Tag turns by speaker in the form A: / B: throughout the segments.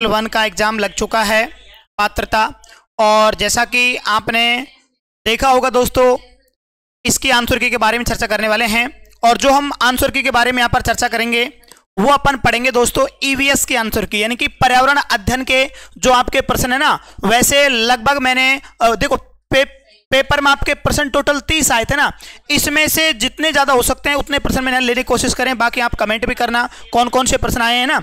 A: One का exam लग चुका है, पात्रता। और जैसा कि आपने देखा होगा दोस्तों, इसकी आंसर की के बारे में चर्चा करने वाले हैं। और जो हम आंसर की के बारे में यहाँ पर चर्चा करेंगे वो अपन पढ़ेंगे दोस्तों ईवीएस की आंसर की, यानी कि पर्यावरण अध्ययन के जो आपके प्रश्न है ना, वैसे लगभग मैंने देखो पेपर में आपके प्रश्न टोटल 30 आए थे ना, इसमें से जितने ज्यादा हो सकते हैं उतने प्रश्न मैंने लेने की कोशिश करें। बाकी आप कमेंट भी करना कौन कौन से प्रश्न आए हैं ना,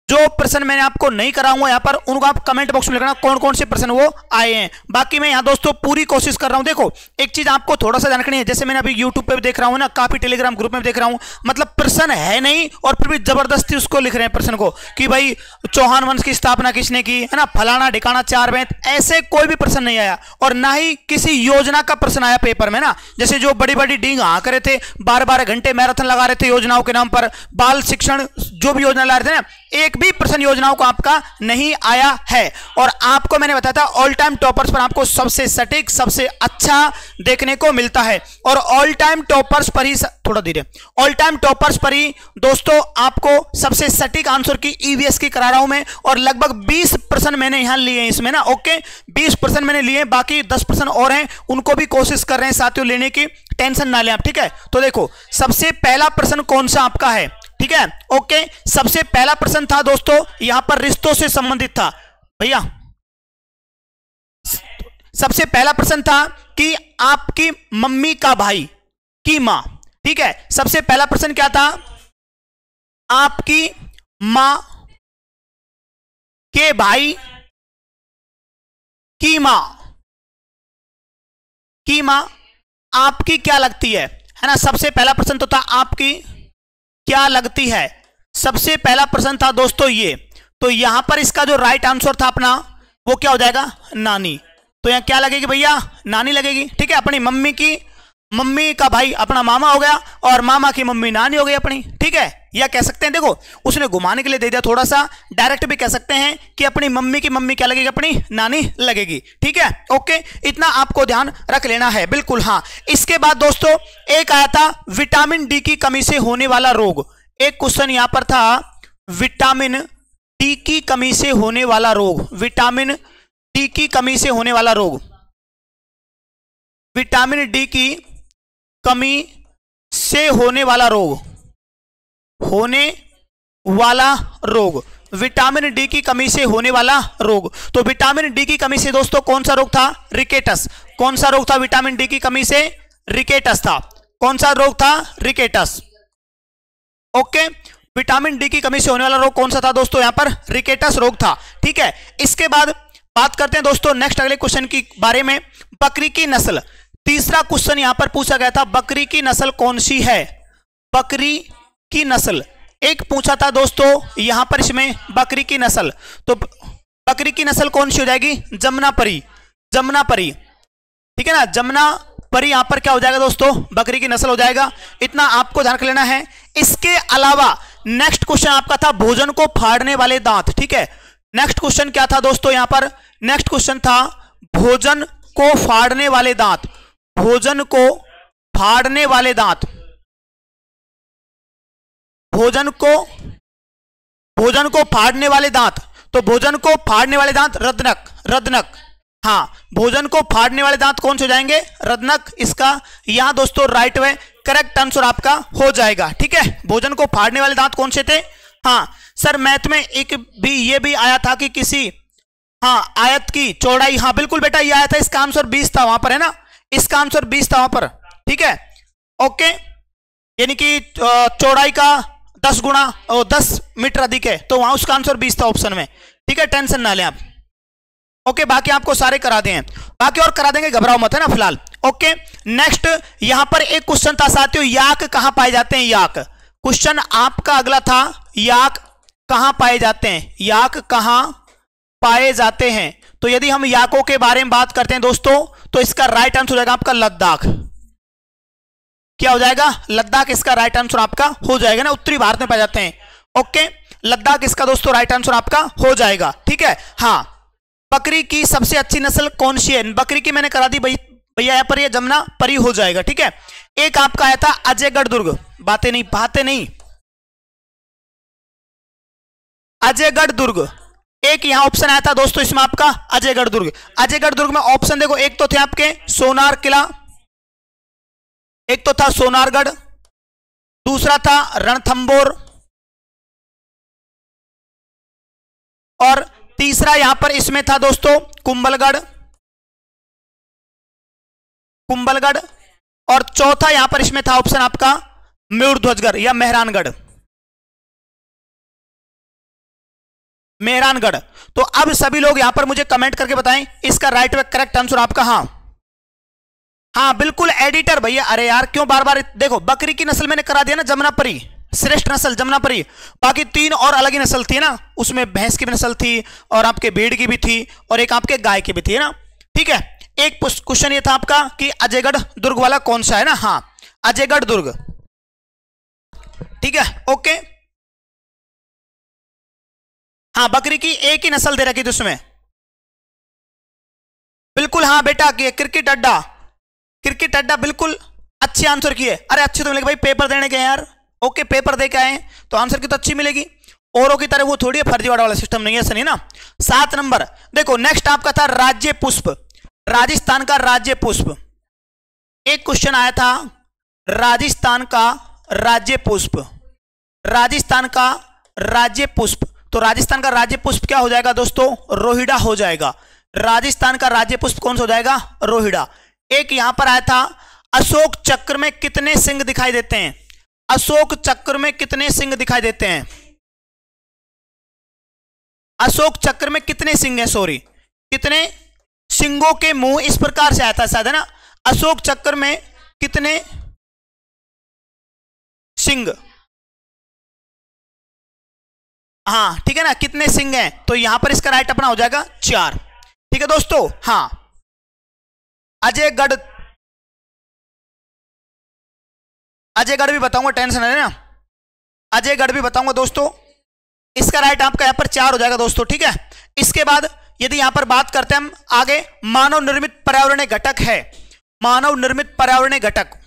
A: जो प्रश्न मैंने आपको नहीं कराऊंगा यहाँ पर उनको आप कमेंट बॉक्स में लिखना कौन कौन से प्रश्न वो आए हैं। बाकी मैं यहाँ दोस्तों पूरी कोशिश कर रहा हूँ। देखो एक चीज आपको थोड़ा सा जानकारी है, जैसे मैंने अभी यूट्यूब पे भी देख रहा हूँ ना, काफी टेलीग्राम ग्रुप में भी देख रहा हूँ, मतलब प्रश्न है नहीं और फिर भी जबरदस्ती उसको लिख रहे हैं प्रश्न को कि भाई चौहान वंश की स्थापना किसने की, है ना, फलाना ढिकाना चार बेंत, ऐसे कोई भी प्रश्न नहीं आया। और ना ही किसी योजना का प्रश्न आया पेपर में ना, जैसे जो बड़ी बड़ी डींग हाँक रहे थे, 12-12 घंटे मैराथन लगा रहे थे योजनाओं के नाम पर, बाल शिक्षण जो भी योजना ला रहे थे ना, एक भी प्रश्न योजनाओं को आपका नहीं आया है। और आपको मैंने बताया था ऑल टाइम टॉपर्स पर आपको सबसे सटीक सबसे अच्छा देखने को मिलता है। और ऑल टाइम टॉपर्स पर ही, थोड़ा धीरे, ऑल टाइम टॉपर्स पर ही दोस्तों आपको सबसे सटीक आंसर की ईवीएस की करा रहा हूं मैं। और लगभग 20 प्रश्न मैंने यहां लिए हैं इसमें ना, ओके 20 प्रश्न मैंने लिए, बाकी 10 प्रश्न और हैं, उनको भी कोशिश कर रहे हैं साथियों लेने की, टेंशन ना लें आप, ठीक है। तो देखो सबसे पहला प्रश्न कौन सा आपका है, ठीक है, ओके। सबसे पहला प्रश्न था दोस्तों यहां पर रिश्तों से संबंधित था भैया। सबसे पहला प्रश्न था कि आपकी मम्मी का भाई की मां, ठीक है। सबसे पहला प्रश्न क्या था, आपकी मां के भाई की मां आपकी क्या लगती है ना। सबसे पहला प्रश्न तो था आपकी क्या लगती है, सबसे पहला प्रश्न था दोस्तों ये। तो यहां पर इसका जो राइट आंसर था अपना वो क्या हो जाएगा, नानी। तो यहां क्या लगेगी भैया, नानी लगेगी, ठीक है। अपनी मम्मी का भाई अपना मामा हो गया और मामा की मम्मी नानी हो गई अपनी, ठीक है। या कह सकते हैं, देखो उसने घुमाने के लिए दे दिया थोड़ा सा, डायरेक्ट भी कह सकते हैं कि अपनी मम्मी की मम्मी क्या लगेगी, अपनी नानी लगेगी, ठीक है, ओके। इतना आपको ध्यान रख लेना है, बिल्कुल हाँ। इसके बाद दोस्तों एक आया था विटामिन डी की कमी से होने वाला रोग। एक क्वेश्चन यहां पर था विटामिन डी की कमी से होने वाला रोग, विटामिन डी की कमी से होने वाला रोग, विटामिन डी की कमी से होने वाला रोग, विटामिन डी की कमी से होने वाला रोग। तो विटामिन डी की कमी से दोस्तों कौन सा रोग था, रिकेटस। कौन सा रोग था विटामिन डी की कमी से, रिकेटस था। कौन सा रोग था, रिकेटस, ओके। विटामिन डी की कमी से होने वाला रोग कौन सा था दोस्तों, यहां पर रिकेटस रोग था, ठीक है। इसके बाद बात करते हैं दोस्तों नेक्स्ट अगले क्वेश्चन की बारे में, बकरी की नस्ल। तीसरा क्वेश्चन यहां पर पूछा गया था, बकरी की नस्ल कौन सी है, बकरी की नस्ल। एक पूछा था दोस्तों यहां पर इसमें बकरी की नस्ल, तो बकरी की नस्ल कौन सी हो जाएगी, जमुनापरी, जमुनापरी, ठीक है ना, जमुनापरी यहां पर क्या हो जाएगा दोस्तों, बकरी की नस्ल हो जाएगा। इतना आपको ध्यान लेना है। इसके अलावा नेक्स्ट क्वेश्चन आपका था भोजन को फाड़ने वाले दांत, ठीक है। नेक्स्ट क्वेश्चन क्या था दोस्तों यहां पर, नेक्स्ट क्वेश्चन था भोजन को फाड़ने वाले दांत, भोजन को फाड़ने वाले दांत, भोजन को फाड़ने वाले दांत। तो भोजन को फाड़ने वाले दांत रदनक, रदनक, हाँ भोजन को फाड़ने वाले दांत कौन से हो जाएंगे, रदनक। इसका यहां दोस्तों राइट वे करेक्ट आंसर आपका हो जाएगा, ठीक है। भोजन को फाड़ने वाले दांत कौन से थे, हाँ सर मैथ में एक भी ये भी आया था कि किसी, हाँ आयत की चौड़ाई, हाँ बिल्कुल बेटा ये आया था, इसका आंसर 20 था वहां पर, है ना, इसका आंसर 20 था वहां पर, ठीक है, ओके। यानी कि चौड़ाई का 10 गुना 10 मीटर अधिक है, तो वहां उसका आंसर 20 था ऑप्शन में, ठीक है, टेंशन ना लें आप, ओके। बाकी आपको सारे करा दें, बाकी और करा देंगे, घबराओ मत, है ना फिलहाल, ओके। नेक्स्ट यहां पर एक क्वेश्चन था साथियों, याक कहां पाए जाते हैं, याक। क्वेश्चन आपका अगला था, याक कहां पाए जाते हैं, याक कहां पाए जाते हैं। तो यदि हम याकों के बारे में बात करते हैं दोस्तों, तो इसका राइट आंसर हो जाएगा आपका लद्दाख। क्या हो जाएगा, लद्दाख इसका राइट आंसर आपका हो जाएगा ना, उत्तरी भारत में पाए जाते हैं, ओके। लद्दाख इसका दोस्तों राइट आंसर आपका हो जाएगा, ठीक है, हाँ। बकरी की सबसे अच्छी नस्ल कौन सी है, बकरी की मैंने करा दी भैया यहां पर, ये जमुनापरी हो जाएगा, ठीक है। एक आपका आया था अजयगढ़ दुर्ग, बातें नहीं, अजयगढ़ दुर्ग। एक यहां ऑप्शन आया था दोस्तों इसमें आपका अजयगढ़ दुर्ग। अजयगढ़ दुर्ग में ऑप्शन देखो, एक तो थे आपके सोनार किला, एक तो था सोनारगढ़, दूसरा था रणथंबोर, और तीसरा यहां पर इसमें था दोस्तों कुंभलगढ़, कुंभलगढ़, और चौथा यहां पर इसमें था ऑप्शन आपका मयूरध्वजगढ़ या मेहरानगढ़, मेहरानगढ़। तो अब सभी लोग यहां पर मुझे कमेंट करके बताएं इसका राइट व करेक्ट आंसर आपका। हाँ हाँ बिल्कुल एडिटर भैया, अरे यार क्यों बार बार, देखो बकरी की नस्ल मैंने करा दिया ना जमुनापरी, श्रेष्ठ नस्ल जमुनापरी, बाकी 3 और अलग ही नस्ल थी ना, उसमें भैंस की भी नस्ल थी और आपके भेड़ की भी थी और एक आपके गाय की भी थी ना। ठीक है, एक क्वेश्चन ये था आपका कि अजयगढ़ दुर्ग वाला कौन सा है ना। हाँ अजयगढ़ दुर्ग, ठीक है ओके। हाँ बकरी की एक ही नस्ल दे रखी थी उसमें, बिल्कुल। हाँ बेटा क्रिकेट अड्डा, क्रिकेट अड्डा बिल्कुल अच्छे आंसर किए। अरे अच्छे तो मिलेगी भाई, पेपर देने गए यार, ओके पेपर दे के आए तो आंसर की तो अच्छी मिलेगी, औरों की तरह वो थोड़ी है फर्जीवाड़ा वाला सिस्टम नहीं है, ऐसा नहीं ना। 7 नंबर देखो, नेक्स्ट आपका था राज्य पुष्प, राजस्थान का राज्य पुष्प। एक क्वेश्चन आया था राजस्थान का राज्य पुष्प, राजस्थान का राज्य पुष्प, तो राजस्थान का राज्य पुष्प क्या हो जाएगा दोस्तों, रोहिड़ा हो जाएगा। राजस्थान का राज्य पुष्प कौन सा हो जाएगा, रोहिड़ा। एक यहां पर आया था अशोक चक्र में कितने सिंह दिखाई देते हैं, अशोक चक्र में कितने सिंह दिखाई देते हैं, अशोक चक्र में कितने सिंह हैं, सॉरी कितने सिंहों के मुंह, इस प्रकार से आया था शायद है ना, अशोक चक्र में कितने सिंह, हाँ ठीक है ना, कितने सिंह हैं, तो यहां पर इसका राइट अपना हो जाएगा 4। ठीक है दोस्तों। हाँ अजयगढ़, अजयगढ़ भी बताऊंगा, टेंशन है ना, अजयगढ़ भी बताऊंगा दोस्तों। इसका राइट आपका यहां पर 4 हो जाएगा दोस्तों। ठीक है, इसके बाद यदि यहां पर बात करते हैं हम आगे, मानव निर्मित पर्यावरणीय घटक है, मानव निर्मित पर्यावरणीय घटक,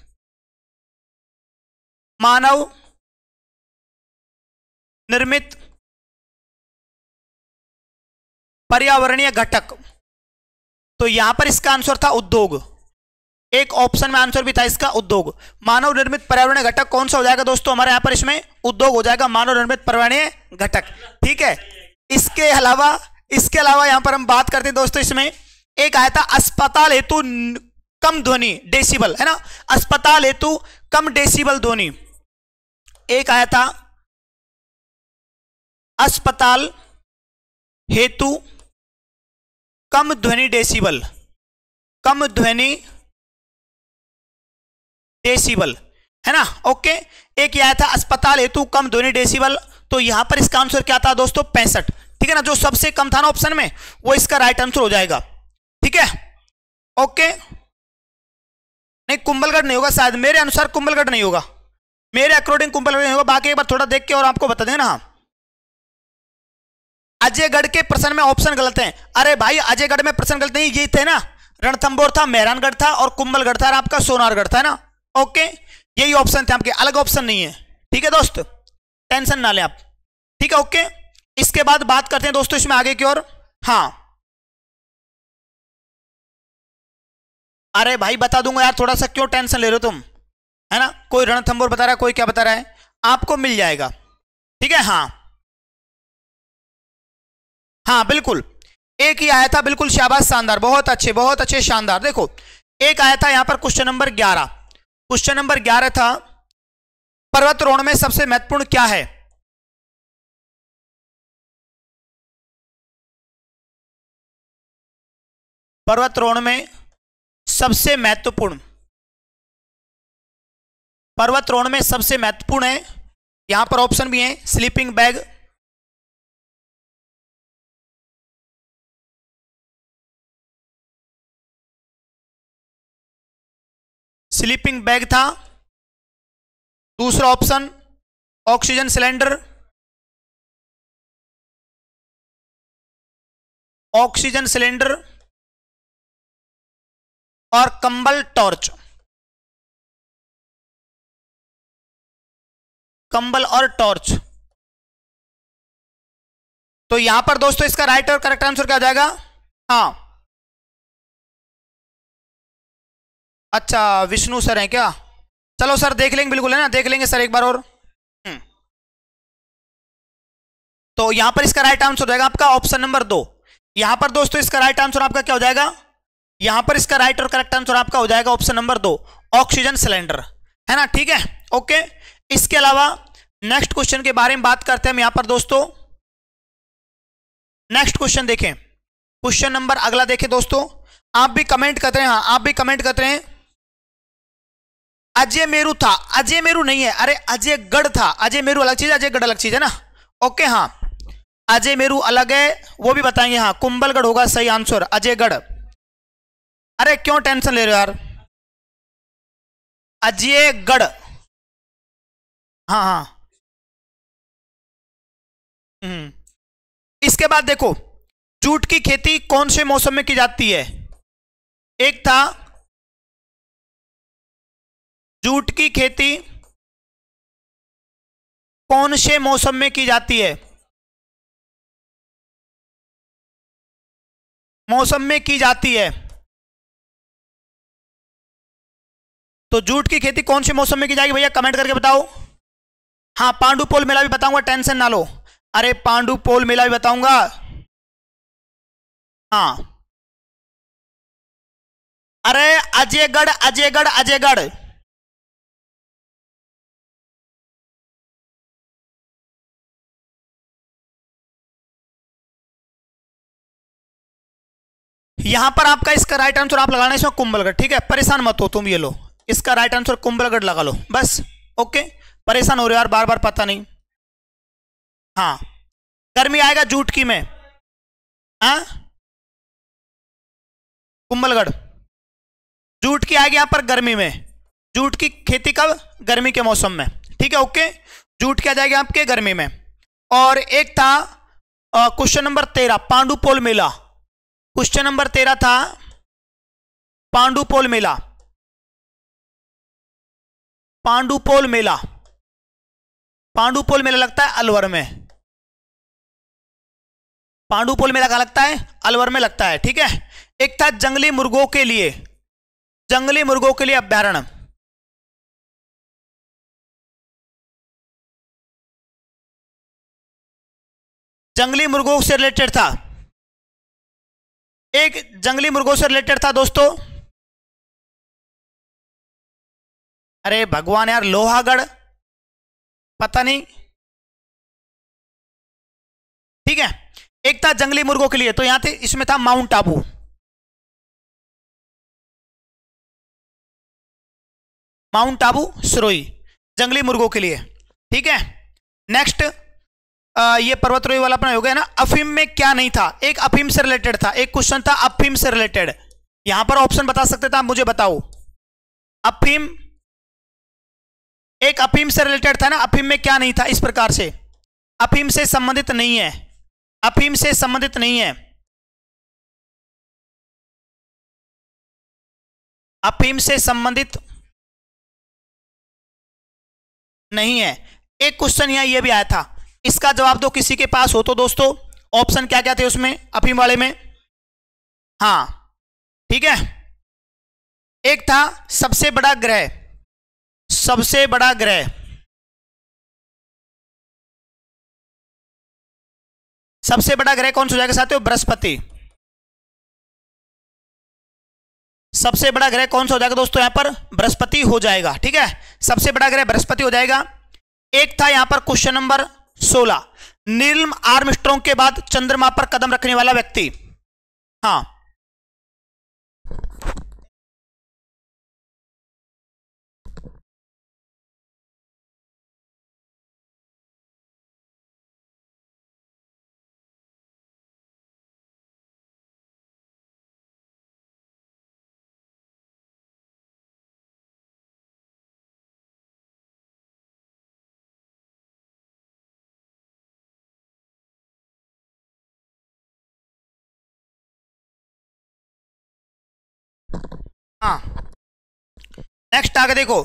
A: मानव निर्मित पर्यावरणीय घटक, तो यहां पर इसका आंसर था उद्योग, एक ऑप्शन में आंसर भी था इसका उद्योग। मानव निर्मित पर्यावरणीय घटक कौन सा हो जाएगा दोस्तों हमारे यहां पर, इसमें उद्योग हो जाएगा, मानव निर्मित पर्यावरणीय घटक। ठीक है, इसके अलावा यहां पर हम बात करते हैं दोस्तों, इसमें एक आया था अस्पताल हेतु कम ध्वनि डेसिबल, है ना, अस्पताल हेतु कम डेसिबल ध्वनि, एक आया था अस्पताल हेतु कम ध्वनि डेसिबल, कम ध्वनि डेसिबल, है ना ओके। एक आया था अस्पताल हेतु कम ध्वनि डेसिबल, तो यहां पर इसका आंसर क्या था दोस्तों 65। ठीक है ना, जो सबसे कम था ना ऑप्शन में वो इसका राइट आंसर हो जाएगा। ठीक है ओके, नहीं कुंभलगढ़ नहीं होगा शायद, मेरे अनुसार कुंभलगढ़ नहीं होगा, मेरे अकॉर्डिंग कुंभलगढ़ नहीं होगा, बाकी एक बार थोड़ा देख के और आपको बता दें ना। अजयगढ़ के प्रश्न में ऑप्शन गलत है, अरे भाई अजयगढ़ में प्रश्न गलत नहीं, ये थे ना, रणथंबोर था, मेहरानगढ़ था और कुंभलगढ़ था और आपका सोनारगढ़ था ना। ओके, यही ऑप्शन थे आपके, अलग ऑप्शन नहीं है। ठीक है दोस्त, टेंशन ना लें आप। ठीक है ओके, इसके बाद बात करते हैं दोस्तों इसमें आगे की ओर। हाँ अरे भाई बता दूंगा यार, थोड़ा सा क्यों टेंशन ले रहे हो तुम, है ना, कोई रणथंबोर बता रहा है, कोई क्या बता रहा है, आपको मिल जाएगा। ठीक है हाँ हाँ बिल्कुल, एक ही आया था, बिल्कुल शाबाश शानदार, बहुत अच्छे शानदार। देखो एक आया था यहां पर क्वेश्चन नंबर 11, क्वेश्चन नंबर 11 था पर्वतारोहण में सबसे महत्वपूर्ण क्या है, पर्वतारोहण में सबसे महत्वपूर्ण, पर्वतारोहण में सबसे महत्वपूर्ण है, यहां पर ऑप्शन भी है स्लीपिंग बैग, स्लीपिंग बैग था, दूसरा option oxygen cylinder, oxygen cylinder और कंबल टॉर्च, कंबल और टॉर्च। तो यहां पर दोस्तों इसका राइट और करेक्ट आंसर क्या हो जाएगा? हाँ, अच्छा विष्णु सर हैं क्या? चलो सर देख लेंगे, बिल्कुल है ना, देख लेंगे सर एक बार और। तो यहां पर इसका राइट आंसर हो जाएगा आपका ऑप्शन नंबर 2। यहां पर दोस्तों इसका राइट आंसर आपका क्या हो जाएगा? यहां पर इसका राइट और करेक्ट आंसर आपका हो जाएगा ऑप्शन नंबर 2, ऑक्सीजन सिलेंडर, है ना, ठीक है, ओके। इसके अलावा नेक्स्ट क्वेश्चन के बारे में बात करते हैं हम यहां पर दोस्तों। नेक्स्ट क्वेश्चन देखें, क्वेश्चन नंबर अगला देखें दोस्तों। आप भी कमेंट करते हैं, हाँ आप भी कमेंट करते हैं। अजय मेरू था, अजय मेरू नहीं है, अरे अजय गढ़ था। अजय मेरू अलग चीज है, अजय गढ़ अलग चीज है ना, ओके। हाँ अजय मेरू अलग है, वो भी बताएंगे। हाँ कुंभलगढ़ होगा सही आंसर, अजयगढ़। अरे क्यों टेंशन ले रहे हो यार, अजयगढ़। हाँ हाँ। इसके बाद देखो, जूट की खेती कौन से मौसम में की जाती है? एक था जूट की खेती कौन से मौसम में की जाती है? मौसम में की जाती है, तो जूट की खेती कौन से मौसम में की जाएगी भैया, कमेंट करके बताओ। हाँ पांडुपोल मेला भी बताऊंगा, टेंशन ना लो। अरे पांडुपोल मेला भी बताऊंगा। हाँ अरे अजयगढ़, अजयगढ़, अजयगढ़। यहां पर आपका इसका राइट आंसर आप लगाना है इसमें कुंभलगढ़, ठीक है, परेशान मत हो तुम, ये लो इसका राइट आंसर कुंभलगढ़ लगा लो बस, ओके। परेशान हो रहे हो यार बार बार, पता नहीं। हाँ गर्मी आएगा जूट की में, हाँ कुंभलगढ़, जूट की आएगी यहां पर गर्मी में। जूट की खेती कब? गर्मी के मौसम में, ठीक है, ओके। जूट की आ जाएगी आपके गर्मी में। और एक था क्वेश्चन नंबर 13, पांडुपोल मेला। क्वेश्चन नंबर 13 था पांडुपोल मेला, पांडुपोल मेला। पांडुपोल मेला लगता है अलवर में, पांडुपोल मेला कहां लगता है? अलवर में लगता है, ठीक है। एक था जंगली मुर्गों के लिए, जंगली मुर्गों के लिए अभ्यारण्य। जंगली मुर्गों से रिलेटेड था, एक जंगली मुर्गों से रिलेटेड था दोस्तों। अरे भगवान यार, लोहागढ़, पता नहीं, ठीक है। एक था जंगली मुर्गों के लिए, तो यहां थे, इसमें था माउंट आबू, माउंट आबू सिरोही, जंगली मुर्गों के लिए, ठीक है। नेक्स्ट ये पर्वतारोही वाला अपना हो गया ना। अफीम में क्या नहीं था? एक अफीम से रिलेटेड था, एक क्वेश्चन था अफीम से रिलेटेड। यहां पर ऑप्शन बता सकते थे आप, मुझे बताओ। अफीम, एक अफीम से रिलेटेड था ना, अफीम में क्या नहीं था इस प्रकार से? अफीम से संबंधित नहीं है, अफीम से संबंधित नहीं है, अफीम से संबंधित नहीं है। एक क्वेश्चन यहां ये भी आया था, इसका जवाब दो किसी के पास हो तो दोस्तों। ऑप्शन क्या क्या थे उसमें अफीम वाले में? हाँ ठीक है, एक था सबसे बड़ा ग्रह, सबसे बड़ा ग्रह, सबसे बड़ा ग्रह कौन सा हो जाएगा साथियों? बृहस्पति। सबसे बड़ा ग्रह कौन सा हो जाएगा दोस्तों? यहां पर बृहस्पति हो जाएगा, ठीक है, सबसे बड़ा ग्रह बृहस्पति हो जाएगा। एक था यहां पर क्वेश्चन नंबर 16, नील आर्मस्ट्रांग के बाद चंद्रमा पर कदम रखने वाला व्यक्ति। हाँ हाँ, नेक्स्ट आगे देखो,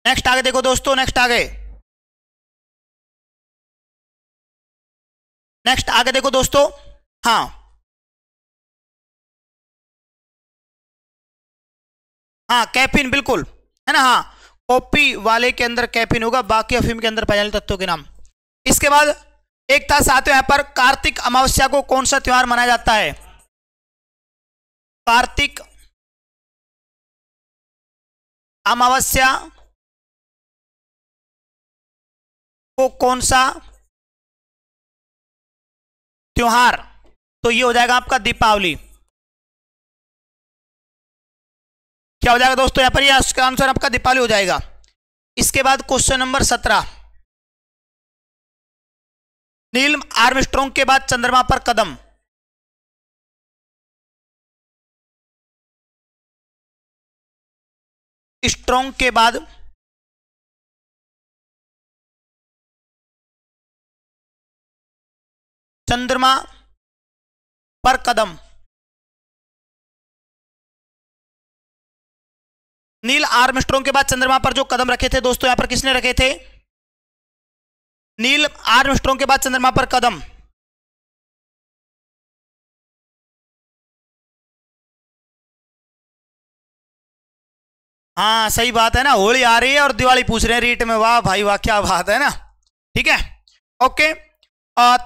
A: नेक्स्ट आगे देखो दोस्तों, नेक्स्ट आगे नेक्स्ट आगे देखो दोस्तों। हाँ हाँ, कैफीन बिल्कुल, है ना। हाँ, कॉफी वाले के अंदर कैफीन होगा, बाकी अफीम के अंदर पाए जाने तत्वों के नाम। इसके बाद एक था साथियों यहां पर, कार्तिक अमावस्या को कौन सा त्योहार मनाया जाता है? कार्तिक अमावस्या को कौन सा त्योहार? तो ये हो जाएगा आपका दीपावली। क्या हो जाएगा दोस्तों यहां पर? ये इसका आंसर आपका दीपावली हो जाएगा। इसके बाद क्वेश्चन नंबर 17, नील आर्मस्ट्रॉन्ग के बाद चंद्रमा पर कदम। स्ट्रॉन्ग के बाद चंद्रमा पर कदम। नील आर्मस्ट्रॉन्ग के बाद चंद्रमा पर जो कदम रखे थे दोस्तों, यहां पर किसने रखे थे? नील आर्मस्ट्रॉन्ग के बाद चंद्रमा पर कदम। हाँ सही बात है ना, होली आ रही है और दिवाली पूछ रहे हैं रीट में, वाह भाई वाह, क्या बात है ना। ठीक है, ओके।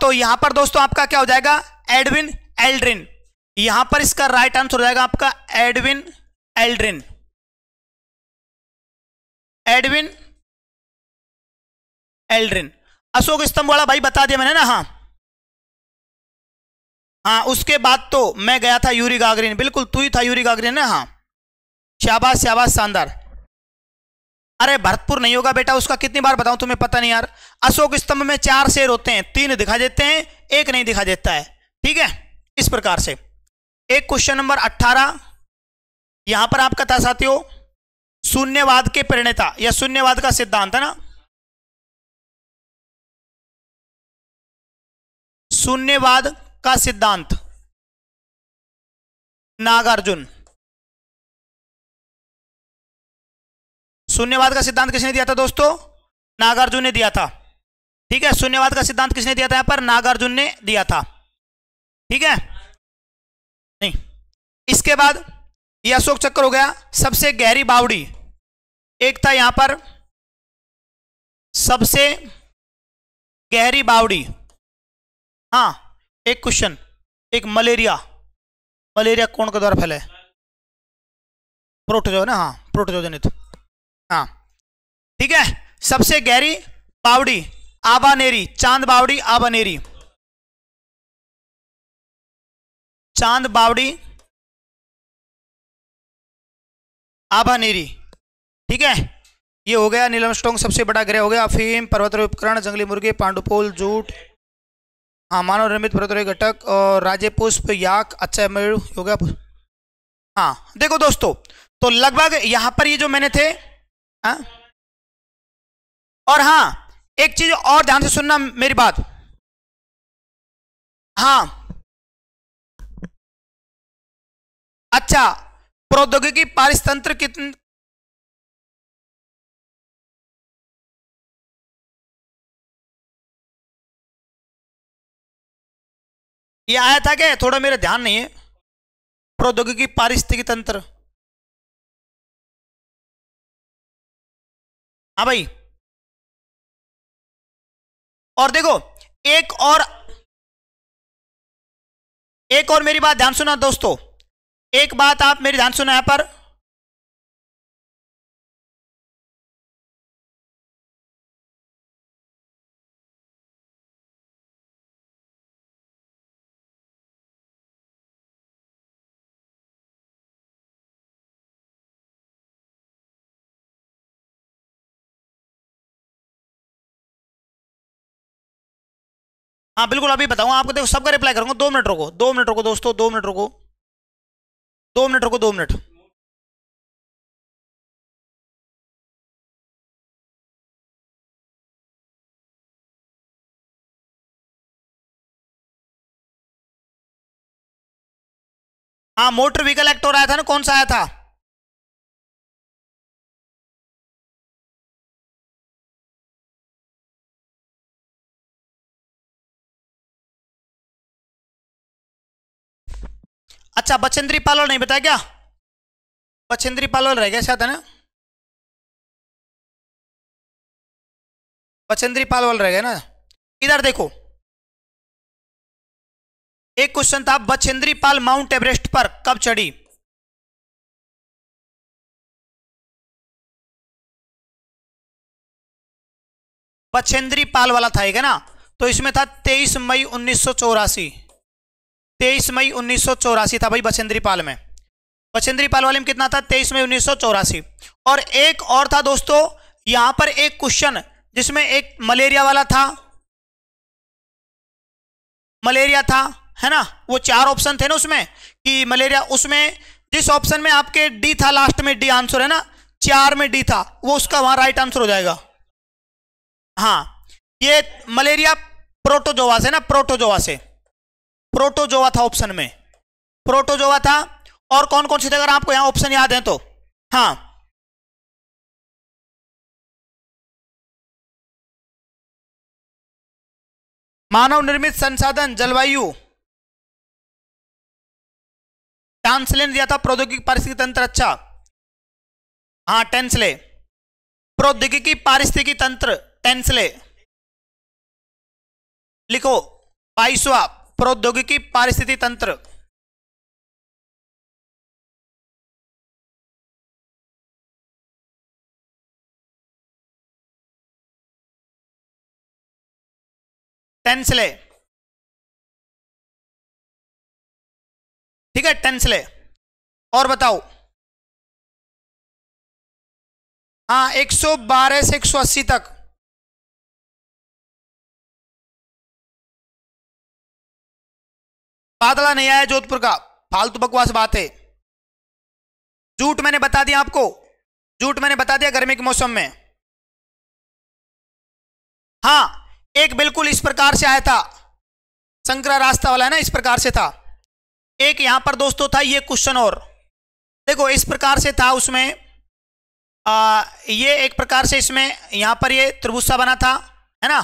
A: तो यहां पर दोस्तों आपका क्या हो जाएगा? Edwin Aldrin. यहां पर इसका राइट आंसर हो जाएगा आपका Edwin Aldrin. Edwin Aldrin. Ashok स्तंभ वाला भाई बता दिया मैंने ना। हाँ हाँ, उसके बाद तो मैं गया था यूरी गागरिन, बिल्कुल तू ही था यूरी गागरिन ना। हाँ, शाबाश शाबाश, शानदार। अरे भरतपुर नहीं होगा बेटा, उसका कितनी बार बताऊं तुम्हें, पता नहीं यार। अशोक स्तंभ में 4 शेर होते हैं, 3 दिखा देते हैं, 1 नहीं दिखा देता है। ठीक है, इस प्रकार से। एक क्वेश्चन नंबर 18 यहां पर आपका था साथियों, शून्यवाद के प्रणेता या शून्यवाद का सिद्धांत है ना। शून्यवाद का सिद्धांत, नागार्जुन। शून्यवाद का सिद्धांत किसने दिया था दोस्तों? नागार्जुन ने दिया था। ठीक है, शून्यवाद का सिद्धांत किसने दिया था? यहां पर नागार्जुन ने दिया था। ठीक है, नहीं। इसके बाद यह अशोक चक्र हो गया। सबसे गहरी बावड़ी, एक था यहां पर सबसे गहरी बावड़ी। हाँ, एक क्वेश्चन, एक मलेरिया। मलेरिया कौन के द्वारा फैला है? प्रोटोजो ना। हाँ, प्रोटोजो जनित। हाँ, ठीक है। सबसे गहरी बावड़ी, आबानेरी, चांद बावड़ी, आबानेरी, चांद बावड़ी, आबानेरी। ठीक है, ये हो गया। नील आर्मस्ट्रांग सबसे बड़ा ग्रह हो गया। अफीम, पर्वतारोही उपकरण, जंगली मुर्गे, पांडुपोल, जूट, हाँ, मानव निर्मित पर्वतारोही घटक, और राज्य पुष्प, याक, अच्छा मयूर हो गया। हाँ देखो दोस्तों, तो लगभग यहां पर ये जो मैंने थे। हाँ? और हाँ, एक चीज और ध्यान से सुनना मेरी बात। हाँ, अच्छा, प्रौद्योगिकी पारितंत्र कितन, ये आया था क्या? थोड़ा मेरा ध्यान नहीं है। प्रौद्योगिकी पारिस्थितिकी तंत्र, हाँ भाई। और देखो, एक और एक और मेरी बात ध्यान सुना दोस्तों, एक बात आप मेरी ध्यान सुना यहां पर। हाँ बिल्कुल, अभी बताऊंगा आपको। देखो, सबका रिप्लाई करूंगा। 2 मिनट रुको, 2 मिनट रुको दोस्तों, 2 मिनट रुको, 2 मिनट रुको, 2 मिनट। हाँ, मोटर व्हीकल एक्ट और आया था ना, कौन सा आया था? अच्छा बचेंद्री पालवल नहीं बताया क्या? बचेंद्री पालवल रह गया शायद, है ना? बचेंद्री पालवल रह गया ना। इधर देखो, एक क्वेश्चन था, बचेंद्री पाल माउंट एवरेस्ट पर कब चढ़ी? बचेंद्री पाल वाला था एक, है ना? तो इसमें था 23 मई 1984। 23 मई 1984 था भाई बचेंद्री पाल में। बचेंद्री पाल वाले में कितना था? 23 मई 1984। और एक और था दोस्तों, यहां पर एक क्वेश्चन जिसमें एक मलेरिया वाला था, मलेरिया था, है ना? वो 4 ऑप्शन थे ना उसमें, कि मलेरिया, उसमें जिस ऑप्शन में आपके डी था, लास्ट में डी आंसर है ना, 4 में डी था, वो उसका वहां राइट आंसर हो जाएगा। हाँ, ये मलेरिया प्रोटोजोआ से ना, प्रोटोजोआ से, प्रोटोजोआ था ऑप्शन में, प्रोटोजोआ था। और कौन कौन सी थे अगर आपको यहां ऑप्शन याद है तो? हाँ, मानव निर्मित संसाधन, जलवायु, टांसले ने दिया था प्रौद्योगिकी पारिस्थितिकी तंत्र। अच्छा, हाँ टेंसले, प्रौद्योगिकी पारिस्थितिकी तंत्र, टेंसले लिखो। 22वां प्रौद्योगिकी पारिस्थितिकी तंत्र। टेंसले, ठीक है, टेंसले। और बताओ। हाँ, 112 से 180 तक। बादला नहीं आया जोधपुर का, फालतू बकवास बात है, झूठ मैंने बता दिया आपको, झूठ मैंने बता दिया गर्मी के मौसम में। हाँ, एक बिल्कुल इस प्रकार से आया था, संकरा रास्ता वाला है ना, इस प्रकार से था। एक यहां पर दोस्तों था ये क्वेश्चन, और देखो इस प्रकार से था उसमें, ये एक प्रकार से इसमें यहां पर ये त्रिभुज सा बना था, है ना?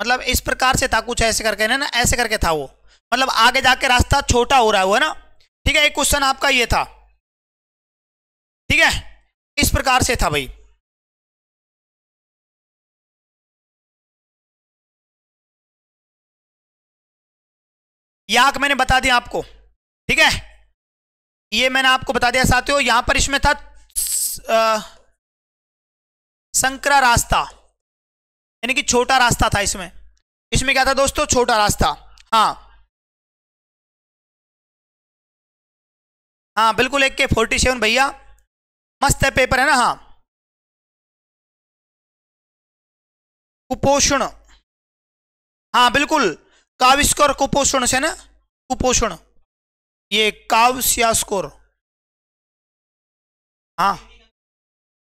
A: मतलब इस प्रकार से था कुछ ऐसे करके ना, ऐसे करके था वो, मतलब आगे जाके रास्ता छोटा हो रहा है ना। ठीक है, एक क्वेश्चन आपका ये था, ठीक है, इस प्रकार से था भाई। याक मैंने बता दिया आपको, ठीक है, ये मैंने आपको बता दिया साथियों। यहां पर इसमें था संकरा रास्ता, यानी कि छोटा रास्ता था इसमें। इसमें क्या था दोस्तों? छोटा रास्ता। हाँ हाँ बिल्कुल, एक के 47 भैया, मस्त है पेपर, है ना? हाँ, कुपोषण, हाँ बिल्कुल, काविस्कोर कुपोषण से ना, कुपोषण, ये काव्या स्कोर। हाँ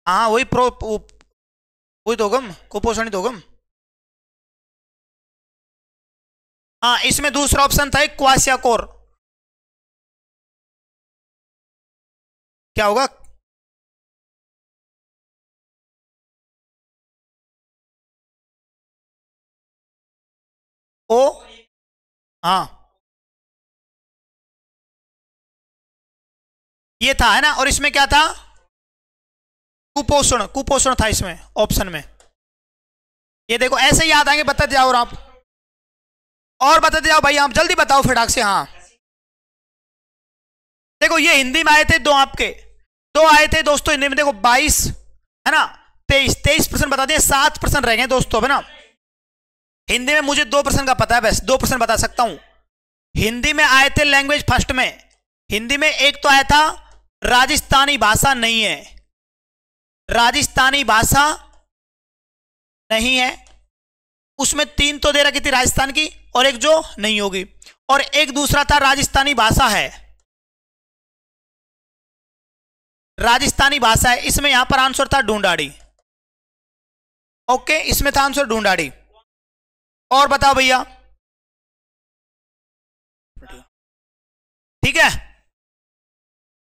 A: हाँ, वही प्रो, वही तो होगम, कुपोषण ही तो होगम। हाँ, इसमें दूसरा ऑप्शन था क्वासियाकोर, क्या होगा? ओ, हाँ ये था, है ना? और इसमें क्या था? कुपोषण, कुपोषण था इसमें ऑप्शन में। ये देखो ऐसे ही याद आएंगे, बताते जाओ, और बताते जाओ भाई, आप जल्दी बताओ फटाक से। हाँ देखो, ये हिंदी में आए थे दो, आपके दो आए थे दोस्तों हिंदी में, देखो 22, है ना? 23% बता दिए, 7% रह गए दोस्तों, है ना? हिंदी में मुझे 2% का पता है, बस 2% बता सकता हूं। हिंदी में आए थे लैंग्वेज फर्स्ट में, हिंदी में एक तो आया था राजस्थानी भाषा नहीं है, राजस्थानी भाषा नहीं है, उसमें 3 तो दे रखी थी राजस्थान की, और एक जो नहीं होगी, और एक दूसरा था राजस्थानी भाषा है, राजस्थानी भाषा है। इसमें यहां पर आंसर था ढूंढाड़ी। ओके, इसमें था आंसर ढूंढाड़ी। और बताओ भैया, ठीक है?